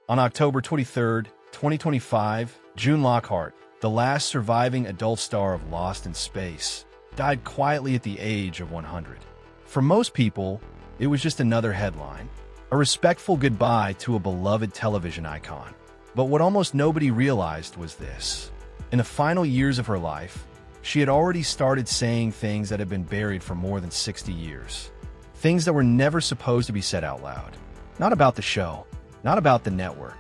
On October 23rd, 2025, June Lockhart, the last surviving adult star of Lost in Space, died quietly at the age of 100. For most people, it was just another headline, a respectful goodbye to a beloved television icon. But what almost nobody realized was this. In the final years of her life, she had already started saying things that had been buried for more than 60 years. Things that were never supposed to be said out loud. Not about the show, not about the network,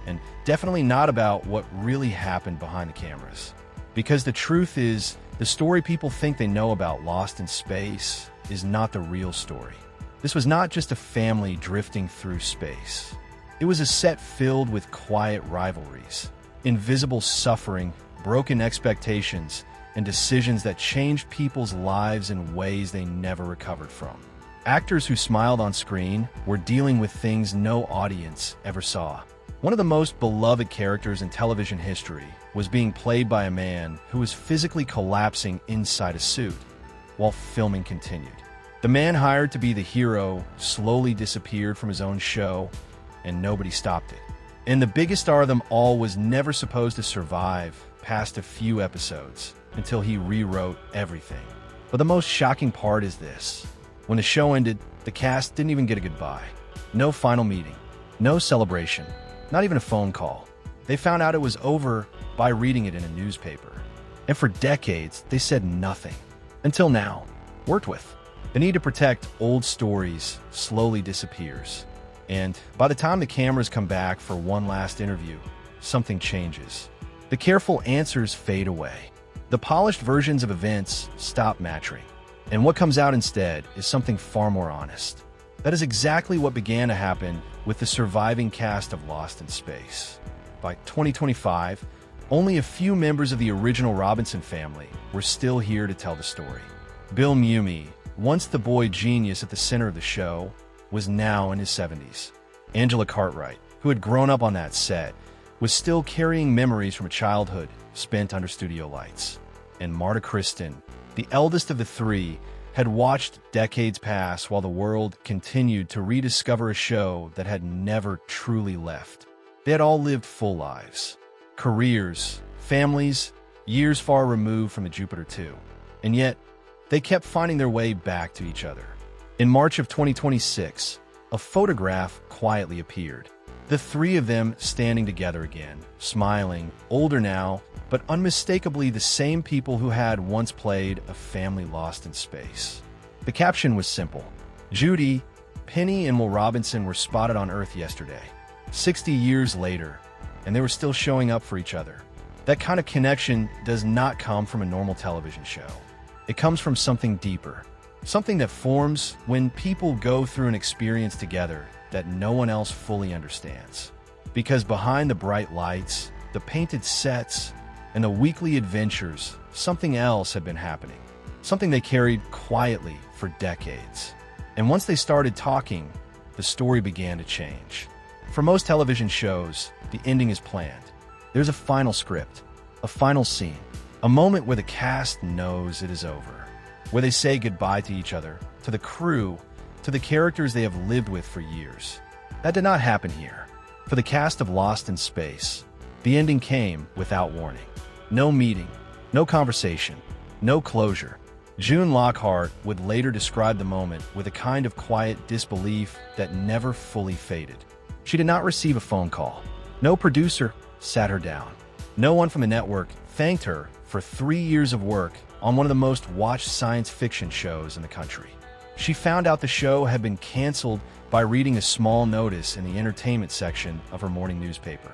and definitely not about what really happened behind the cameras. Because the truth is, the story people think they know about Lost in Space is not the real story. This was not just a family drifting through space. It was a set filled with quiet rivalries, invisible suffering, broken expectations, and decisions that changed people's lives in ways they never recovered from. Actors who smiled on screen were dealing with things no audience ever saw. One of the most beloved characters in television history was being played by a man who was physically collapsing inside a suit while filming continued. The man hired to be the hero slowly disappeared from his own show, and nobody stopped it. And the biggest star of them all was never supposed to survive past a few episodes until he rewrote everything. But the most shocking part is this. When the show ended, the cast didn't even get a goodbye. No final meeting, no celebration, not even a phone call. They found out it was over by reading it in a newspaper. And for decades, they said nothing. Until now, worked with. The need to protect old stories slowly disappears. And by the time the cameras come back for one last interview, something changes. The careful answers fade away. The polished versions of events stop matching. And what comes out instead is something far more honest. That is exactly what began to happen with the surviving cast of Lost in Space. By 2025, only a few members of the original Robinson family were still here to tell the story. Bill Mumy, once the boy genius at the center of the show, was now in his 70s. Angela Cartwright, who had grown up on that set, was still carrying memories from a childhood spent under studio lights. And Marta Kristen, the eldest of the three, had watched decades pass while the world continued to rediscover a show that had never truly left. They had all lived full lives, careers, families, years far removed from the Jupiter 2. And yet, they kept finding their way back to each other. In March of 2026, a photograph quietly appeared. The three of them standing together again, smiling, older now, but unmistakably the same people who had once played a family lost in space. The caption was simple. Judy, Penny, and Will Robinson were spotted on Earth yesterday, 60 years later, and they were still showing up for each other. That kind of connection does not come from a normal television show. It comes from something deeper, something that forms when people go through an experience together that no one else fully understands. Because behind the bright lights, the painted sets, and the weekly adventures, something else had been happening. Something they carried quietly for decades. And once they started talking, the story began to change. For most television shows, the ending is planned. There's a final script, a final scene, a moment where the cast knows it is over, where they say goodbye to each other, to the crew, to the characters they have lived with for years. That did not happen here. For the cast of Lost in Space, the ending came without warning. No meeting, no conversation, no closure. June Lockhart would later describe the moment with a kind of quiet disbelief that never fully faded. She did not receive a phone call. No producer sat her down. No one from the network thanked her for 3 years of work on one of the most watched science fiction shows in the country. She found out the show had been canceled by reading a small notice in the entertainment section of her morning newspaper.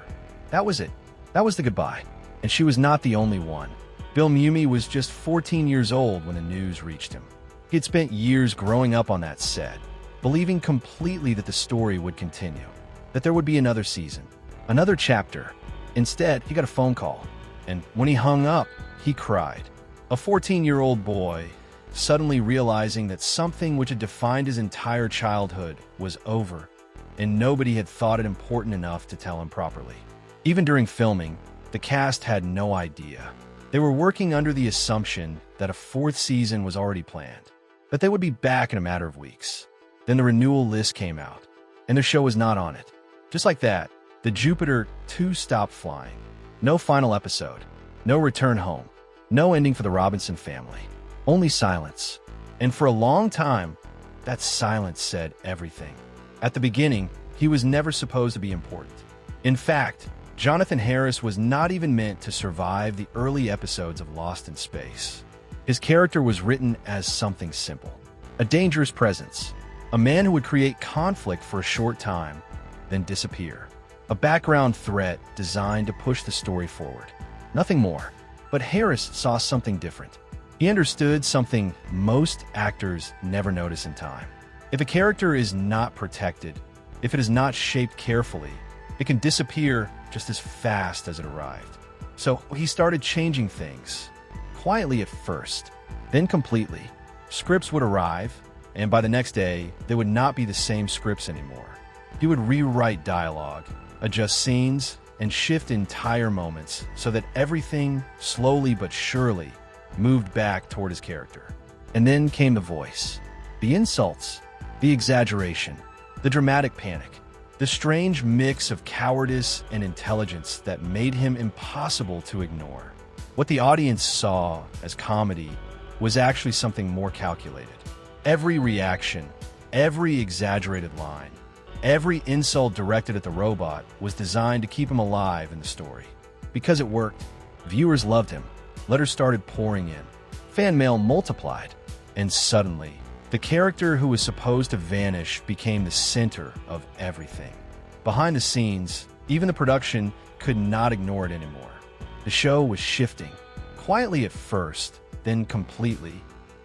That was it. That was the goodbye. And she was not the only one. Bill Mumy was just 14 years old when the news reached him. He had spent years growing up on that set, believing completely that the story would continue, that there would be another season, another chapter. Instead, he got a phone call, and when he hung up, he cried. A 14-year-old boy, suddenly realizing that something which had defined his entire childhood was over, and nobody had thought it important enough to tell him properly. Even during filming, the cast had no idea. They were working under the assumption that a 4th season was already planned, that they would be back in a matter of weeks. Then the renewal list came out, and their show was not on it. Just like that, The Jupiter 2 stopped flying. No final episode. No return home. No ending for the Robinson family. Only silence. And for a long time, that silence said everything. At the beginning, he was never supposed to be important. In fact, Jonathan Harris was not even meant to survive the early episodes of Lost in Space. His character was written as something simple. A dangerous presence. A man who would create conflict for a short time, then disappear. A background threat designed to push the story forward. Nothing more. But Harris saw something different. He understood something most actors never notice in time. If a character is not protected, if it is not shaped carefully, it can disappear just as fast as it arrived. So he started changing things. Quietly at first, then completely. Scripts would arrive, and by the next day, they would not be the same scripts anymore. He would rewrite dialogue, adjust scenes, and shift entire moments so that everything, slowly but surely, moved back toward his character. And then came the voice. The insults, the exaggeration, the dramatic panic, the strange mix of cowardice and intelligence that made him impossible to ignore. What the audience saw as comedy was actually something more calculated. Every reaction, every exaggerated line, every insult directed at the robot was designed to keep him alive in the story. Because it worked, viewers loved him. Letters started pouring in. Fan mail multiplied. And suddenly, the character who was supposed to vanish became the center of everything. Behind the scenes, even the production could not ignore it anymore. The show was shifting. Quietly at first, then completely.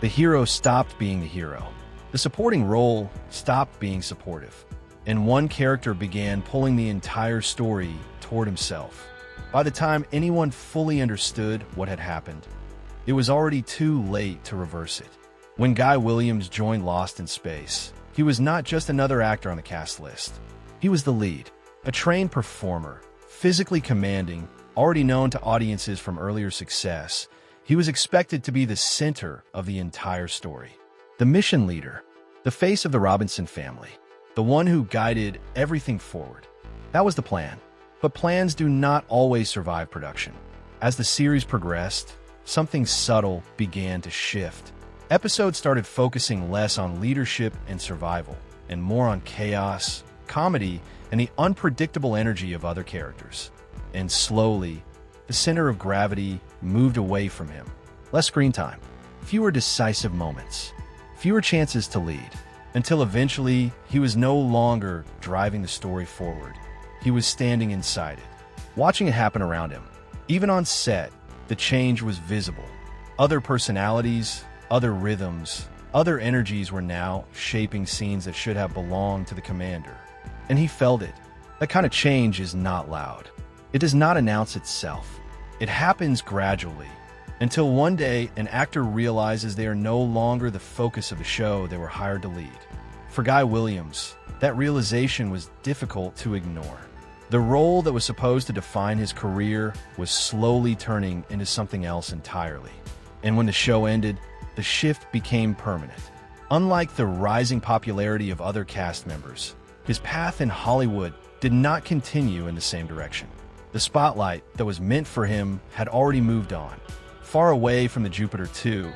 The hero stopped being the hero. The supporting role stopped being supportive. And one character began pulling the entire story toward himself. By the time anyone fully understood what had happened, it was already too late to reverse it. When Guy Williams joined Lost in Space, he was not just another actor on the cast list. He was the lead, a trained performer, physically commanding, already known to audiences from earlier success. He was expected to be the center of the entire story. The mission leader, the face of the Robinson family, the one who guided everything forward. That was the plan. But plans do not always survive production. As the series progressed, something subtle began to shift. Episodes started focusing less on leadership and survival, and more on chaos, comedy, and the unpredictable energy of other characters. And slowly, the center of gravity moved away from him. Less screen time, fewer decisive moments, fewer chances to lead, until eventually he was no longer driving the story forward. He was standing inside it, watching it happen around him. Even on set, the change was visible. Other personalities, other rhythms, other energies were now shaping scenes that should have belonged to the commander. And he felt it. That kind of change is not loud. It does not announce itself. It happens gradually, until one day an actor realizes they are no longer the focus of the show they were hired to lead. For Guy Williams, that realization was difficult to ignore. The role that was supposed to define his career was slowly turning into something else entirely. And when the show ended, the shift became permanent. Unlike the rising popularity of other cast members, his path in Hollywood did not continue in the same direction. The spotlight that was meant for him had already moved on. Far away from the Jupiter 2,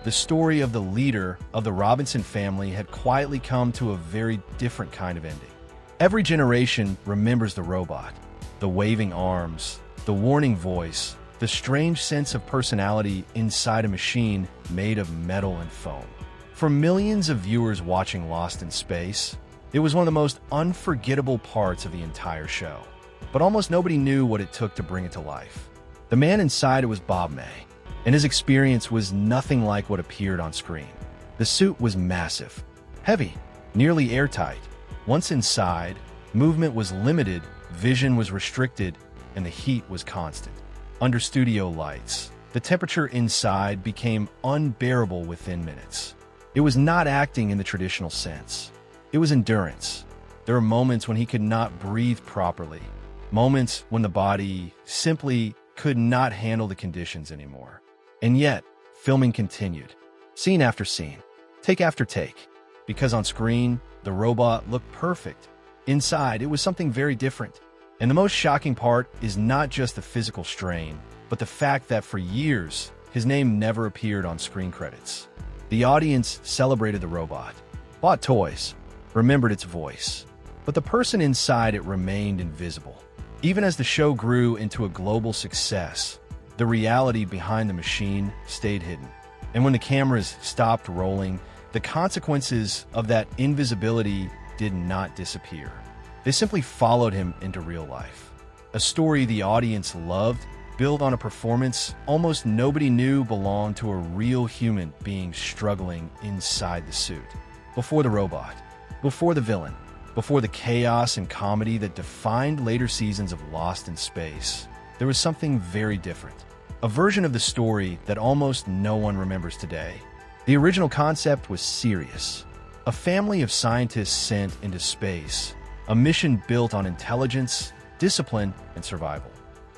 the story of the leader of the Robinson family had quietly come to a very different kind of ending. Every generation remembers the robot, the waving arms, the warning voice, the strange sense of personality inside a machine made of metal and foam. For millions of viewers watching Lost in Space, it was one of the most unforgettable parts of the entire show. But almost nobody knew what it took to bring it to life. The man inside it was Bob May, and his experience was nothing like what appeared on screen. The suit was massive, heavy, nearly airtight. Once inside, movement was limited, vision was restricted, and the heat was constant. Under studio lights, the temperature inside became unbearable within minutes. It was not acting in the traditional sense. It was endurance. There were moments when he could not breathe properly, moments when the body simply could not handle the conditions anymore. And yet, filming continued, scene after scene, take after take, because on screen, the robot looked perfect. Inside, it was something very different. And the most shocking part is not just the physical strain, but the fact that for years, his name never appeared on screen credits. The audience celebrated the robot, bought toys, remembered its voice, but the person inside it remained invisible. Even as the show grew into a global success, the reality behind the machine stayed hidden. And when the cameras stopped rolling, the consequences of that invisibility did not disappear. They simply followed him into real life. A story the audience loved, built on a performance almost nobody knew belonged to a real human being struggling inside the suit. Before the robot, before the villain, before the chaos and comedy that defined later seasons of Lost in Space, there was something very different. A version of the story that almost no one remembers today. The original concept was serious. A family of scientists sent into space, a mission built on intelligence, discipline, and survival.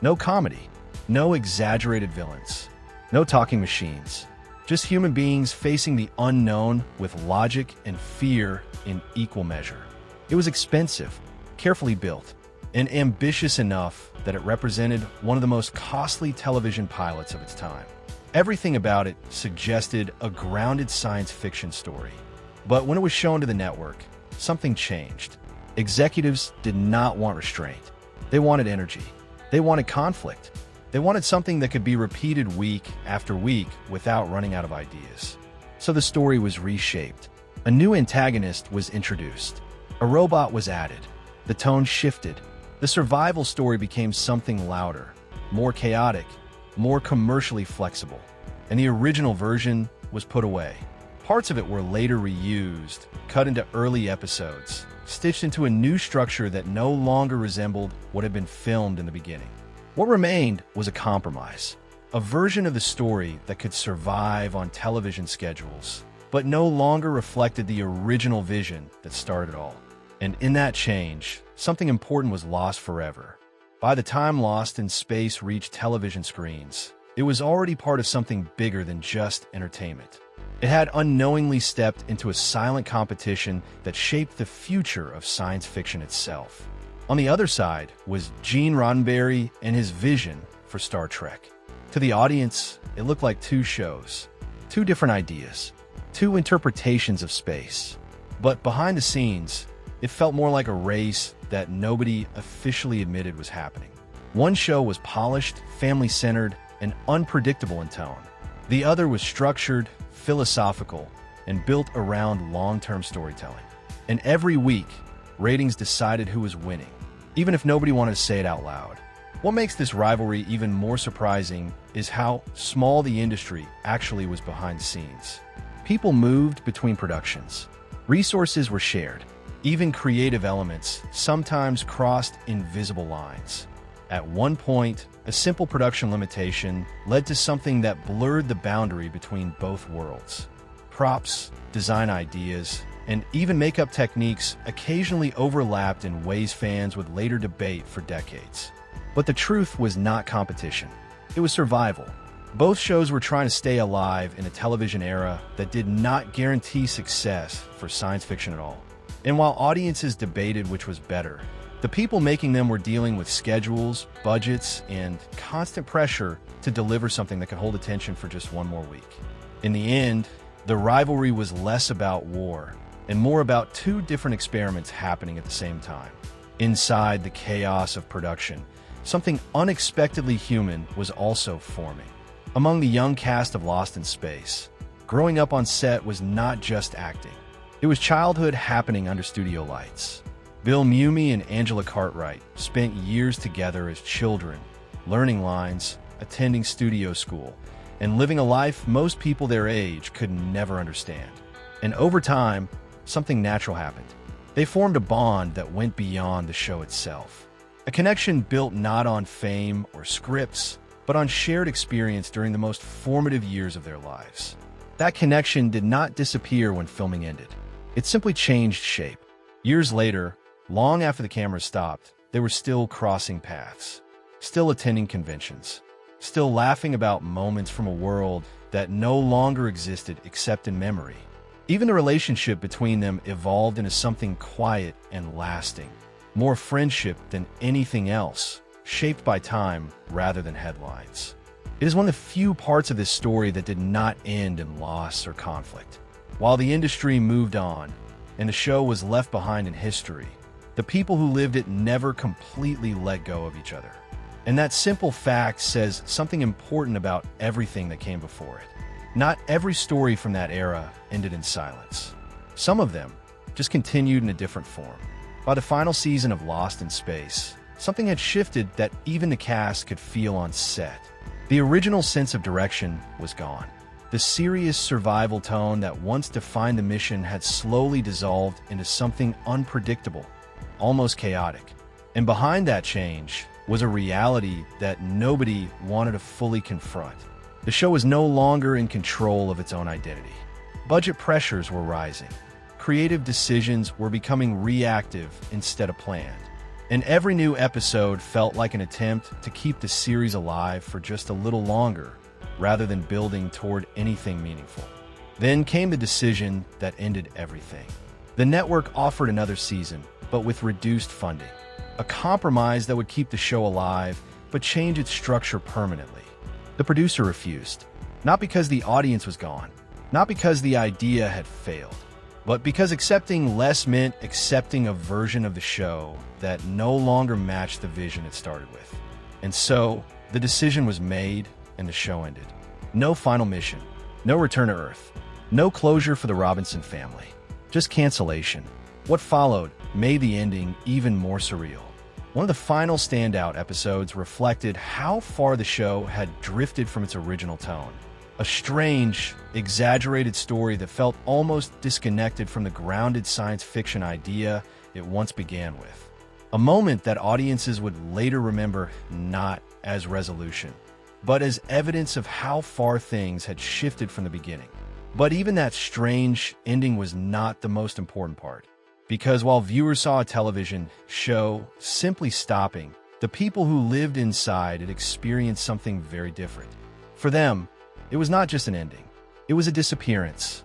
No comedy, no exaggerated villains, no talking machines, just human beings facing the unknown with logic and fear in equal measure. It was expensive, carefully built, and ambitious enough that it represented one of the most costly television pilots of its time. Everything about it suggested a grounded science fiction story. But when it was shown to the network, something changed. Executives did not want restraint. They wanted energy. They wanted conflict. They wanted something that could be repeated week after week without running out of ideas. So the story was reshaped. A new antagonist was introduced. A robot was added. The tone shifted. The survival story became something louder, more chaotic, more commercially flexible. And the original version was put away. Parts of it were later reused, cut into early episodes, stitched into a new structure that no longer resembled what had been filmed in the beginning. What remained was a compromise, a version of the story that could survive on television schedules, but no longer reflected the original vision that started it all. And in that change, something important was lost forever. By the time Lost in Space reached television screens, it was already part of something bigger than just entertainment. It had unknowingly stepped into a silent competition that shaped the future of science fiction itself. On the other side was Gene Roddenberry and his vision for Star Trek. To the audience, it looked like two shows, two different ideas, two interpretations of space. But behind the scenes, it felt more like a race that nobody officially admitted was happening. One show was polished, family-centered, and unpredictable in tone. The other was structured, philosophical, and built around long-term storytelling. And every week, ratings decided who was winning, even if nobody wanted to say it out loud. What makes this rivalry even more surprising is how small the industry actually was behind the scenes. People moved between productions. Resources were shared. Even creative elements sometimes crossed invisible lines. At one point, a simple production limitation led to something that blurred the boundary between both worlds. Props, design ideas, and even makeup techniques occasionally overlapped in ways fans would later debate for decades. But the truth was not competition. It was survival. Both shows were trying to stay alive in a television era that did not guarantee success for science fiction at all. And while audiences debated which was better, the people making them were dealing with schedules, budgets, and constant pressure to deliver something that could hold attention for just one more week. In the end, the rivalry was less about war and more about two different experiments happening at the same time. Inside the chaos of production, something unexpectedly human was also forming. Among the young cast of Lost in Space, growing up on set was not just acting. It was childhood happening under studio lights. Bill Mumy and Angela Cartwright spent years together as children, learning lines, attending studio school, and living a life most people their age could never understand. And over time, something natural happened. They formed a bond that went beyond the show itself. A connection built not on fame or scripts, but on shared experience during the most formative years of their lives. That connection did not disappear when filming ended. It simply changed shape. Years later, long after the cameras stopped, they were still crossing paths, still attending conventions, still laughing about moments from a world that no longer existed except in memory. Even the relationship between them evolved into something quiet and lasting. more friendship than anything else, shaped by time rather than headlines. It is one of the few parts of this story that did not end in loss or conflict. While the industry moved on and the show was left behind in history, the people who lived it never completely let go of each other. And that simple fact says something important about everything that came before it. Not every story from that era ended in silence. Some of them just continued in a different form. By the final season of Lost in Space, something had shifted that even the cast could feel on set. The original sense of direction was gone. The serious survival tone that once defined the mission had slowly dissolved into something unpredictable, almost chaotic. And behind that change was a reality that nobody wanted to fully confront. The show was no longer in control of its own identity. Budget pressures were rising. Creative decisions were becoming reactive instead of planned. And every new episode felt like an attempt to keep the series alive for just a little longer, rather than building toward anything meaningful. Then came the decision that ended everything. The network offered another season, but with reduced funding. A compromise that would keep the show alive, but change its structure permanently. The producer refused, not because the audience was gone, not because the idea had failed, but because accepting less meant accepting a version of the show that no longer matched the vision it started with. And so, the decision was made and the show ended. No final mission, no return to Earth, no closure for the Robinson family, just cancellation. What followed made the ending even more surreal. One of the final standout episodes reflected how far the show had drifted from its original tone. A strange, exaggerated story that felt almost disconnected from the grounded science fiction idea it once began with. A moment that audiences would later remember not as resolution, but as evidence of how far things had shifted from the beginning. But even that strange ending was not the most important part. Because while viewers saw a television show simply stopping, the people who lived inside had experienced something very different. For them, it was not just an ending. It was a disappearance,